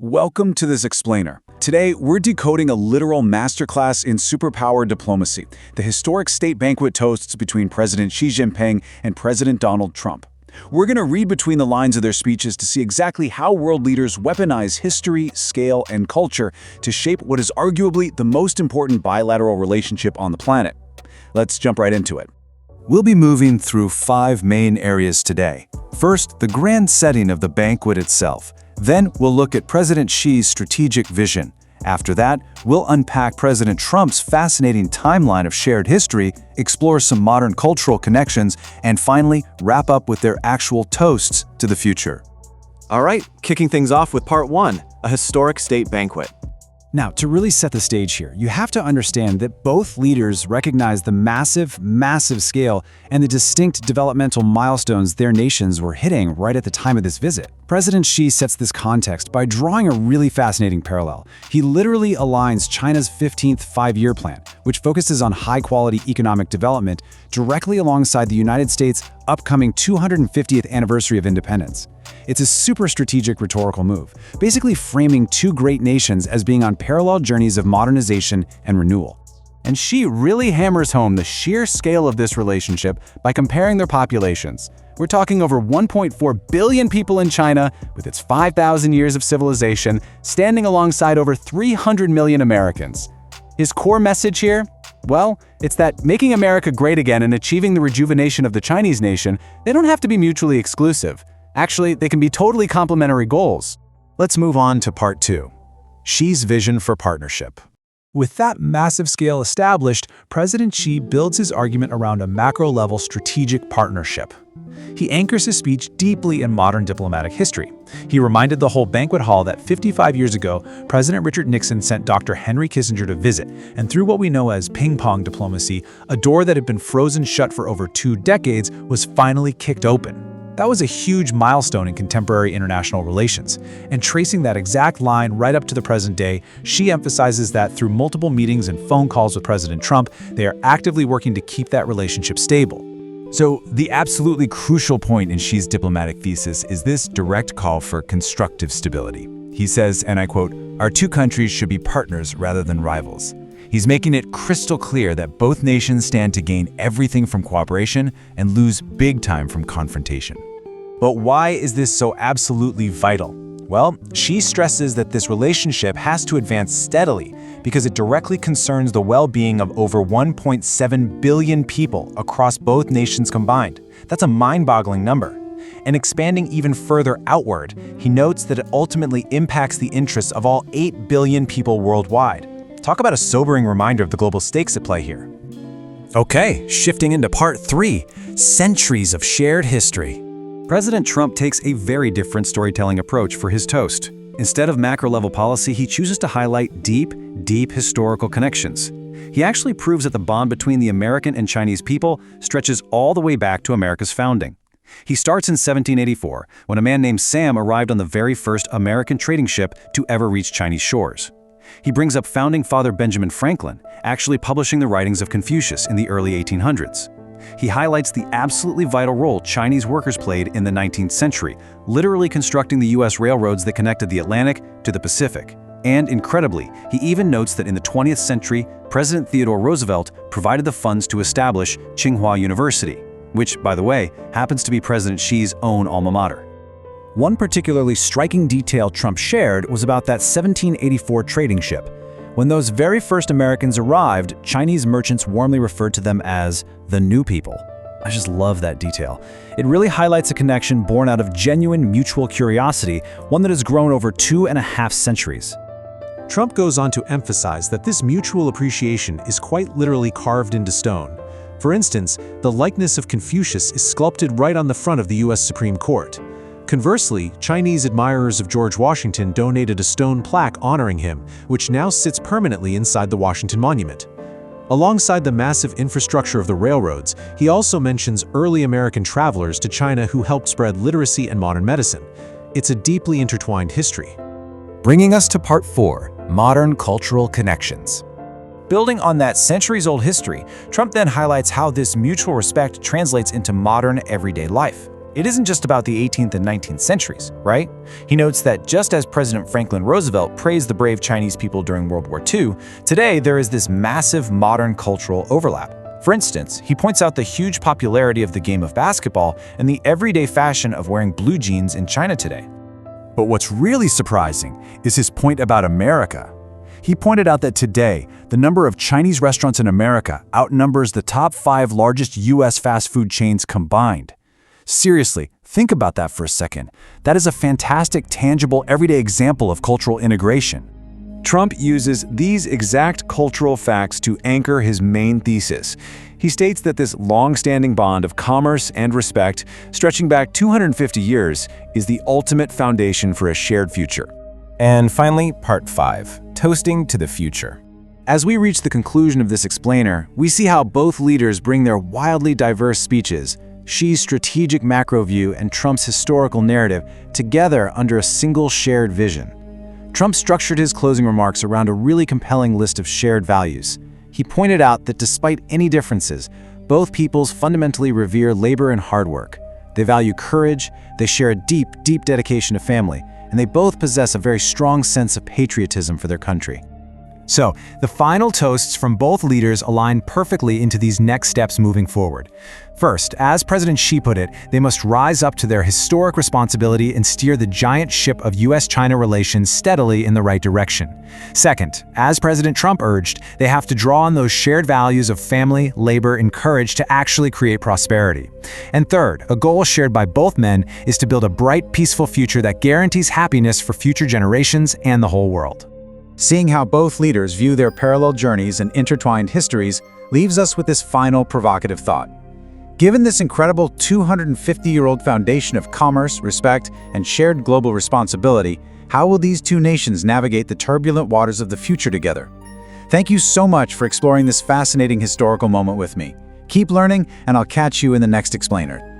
Welcome to this explainer. Today, we're decoding a literal masterclass in superpower diplomacy, the historic state banquet toasts between President Xi Jinping and President Donald Trump. We're going to read between the lines of their speeches to see exactly how world leaders weaponize history, scale, and culture to shape what is arguably the most important bilateral relationship on the planet. Let's jump right into it. We'll be moving through 5 main areas today. First, the grand setting of the banquet itself. Then we'll look at President Xi's strategic vision. After that, we'll unpack President Trump's fascinating timeline of shared history, explore some modern cultural connections, and finally wrap up with their actual toasts to the future. All right, kicking things off with part 1, a historic state banquet. Now, to really set the stage here, you have to understand that both leaders recognize the massive scale and the distinct developmental milestones their nations were hitting right at the time of this visit. President Xi sets this context by drawing a really fascinating parallel. He literally aligns China's 15th five-year plan, which focuses on high-quality economic development, directly alongside the United States' upcoming 250th anniversary of independence. It's a super strategic rhetorical move, basically framing two great nations as being on parallel journeys of modernization and renewal. And Xi really hammers home the sheer scale of this relationship by comparing their populations. We're talking over 1.4 billion people in China, with its 5,000 years of civilization, standing alongside over 300 million Americans. His core message here? Well, it's that making America great again and achieving the rejuvenation of the Chinese nation, they don't have to be mutually exclusive. Actually, they can be totally complementary goals. Let's move on to part 2, Xi's vision for partnership. With that massive scale established, President Xi builds his argument around a macro-level strategic partnership. He anchors his speech deeply in modern diplomatic history. He reminded the whole banquet hall that 55 years ago, President Richard Nixon sent Dr. Henry Kissinger to visit, and through what we know as ping-pong diplomacy, a door that had been frozen shut for over 2 decades was finally kicked open. That was a huge milestone in contemporary international relations, and tracing that exact line right up to the present day, Xi emphasizes that through multiple meetings and phone calls with President Trump, they are actively working to keep that relationship stable. So, the absolutely crucial point in Xi's diplomatic thesis is this direct call for constructive stability. He says, and I quote, "Our two countries should be partners rather than rivals." He's making it crystal clear that both nations stand to gain everything from cooperation and lose big time from confrontation. But why is this so absolutely vital? Well, Xi stresses that this relationship has to advance steadily because it directly concerns the well-being of over 1.7 billion people across both nations combined. That's a mind-boggling number. And expanding even further outward, he notes that it ultimately impacts the interests of all 8 billion people worldwide. Talk about a sobering reminder of the global stakes at play here. Okay, shifting into part 3, centuries of shared history. President Trump takes a very different storytelling approach for his toast. Instead of macro-level policy, he chooses to highlight deep historical connections. He actually proves that the bond between the American and Chinese people stretches all the way back to America's founding. He starts in 1784, when a man named Sam arrived on the very first American trading ship to ever reach Chinese shores. He brings up founding father Benjamin Franklin, actually publishing the writings of Confucius in the early 1800s. He highlights the absolutely vital role Chinese workers played in the 19th century, literally constructing the U.S. railroads that connected the Atlantic to the Pacific. And incredibly, he even notes that in the 20th century, President Theodore Roosevelt provided the funds to establish Tsinghua University, which, by the way, happens to be President Xi's own alma mater. One particularly striking detail Trump shared was about that 1784 trading ship. When those very first Americans arrived, Chinese merchants warmly referred to them as the new people. I just love that detail. It really highlights a connection born out of genuine mutual curiosity, one that has grown over 2.5 centuries. Trump goes on to emphasize that this mutual appreciation is quite literally carved into stone. For instance, the likeness of Confucius is sculpted right on the front of the U.S. Supreme Court. Conversely, Chinese admirers of George Washington donated a stone plaque honoring him, which now sits permanently inside the Washington Monument. Alongside the massive infrastructure of the railroads, he also mentions early American travelers to China who helped spread literacy and modern medicine. It's a deeply intertwined history. Bringing us to part 4, modern cultural connections. Building on that centuries-old history, Trump then highlights how this mutual respect translates into modern everyday life. it isn't just about the 18th and 19th centuries, right? He notes that just as President Franklin Roosevelt praised the brave Chinese people during World War II, today there is this massive modern cultural overlap. For instance, he points out the huge popularity of the game of basketball and the everyday fashion of wearing blue jeans in China today. But what's really surprising is his point about America. He pointed out that today, the number of Chinese restaurants in America outnumbers the top 5 largest U.S. fast food chains combined. Seriously, think about that for a second. That is a fantastic, tangible, everyday example of cultural integration. Trump uses these exact cultural facts to anchor his main thesis. He states that this long-standing bond of commerce and respect, stretching back 250 years, is the ultimate foundation for a shared future. And finally, part 5, toasting to the future. As we reach the conclusion of this explainer, we see how both leaders bring their wildly diverse speeches, Xi's strategic macro view and Trump's historical narrative, together under a single shared vision. Trump structured his closing remarks around a really compelling list of shared values. He pointed out that despite any differences, both peoples fundamentally revere labor and hard work. They value courage, they share a deep, deep dedication to family, and they both possess a very strong sense of patriotism for their country. So, the final toasts from both leaders align perfectly into these next steps moving forward. First, as President Xi put it, they must rise up to their historic responsibility and steer the giant ship of US-China relations steadily in the right direction. Second, as President Trump urged, they have to draw on those shared values of family, labor, and courage to actually create prosperity. And third, a goal shared by both men is to build a bright, peaceful future that guarantees happiness for future generations and the whole world. Seeing how both leaders view their parallel journeys and intertwined histories leaves us with this final provocative thought. Given this incredible 250-year-old foundation of commerce, respect, and shared global responsibility, how will these two nations navigate the turbulent waters of the future together? Thank you so much for exploring this fascinating historical moment with me. Keep learning, and I'll catch you in the next explainer.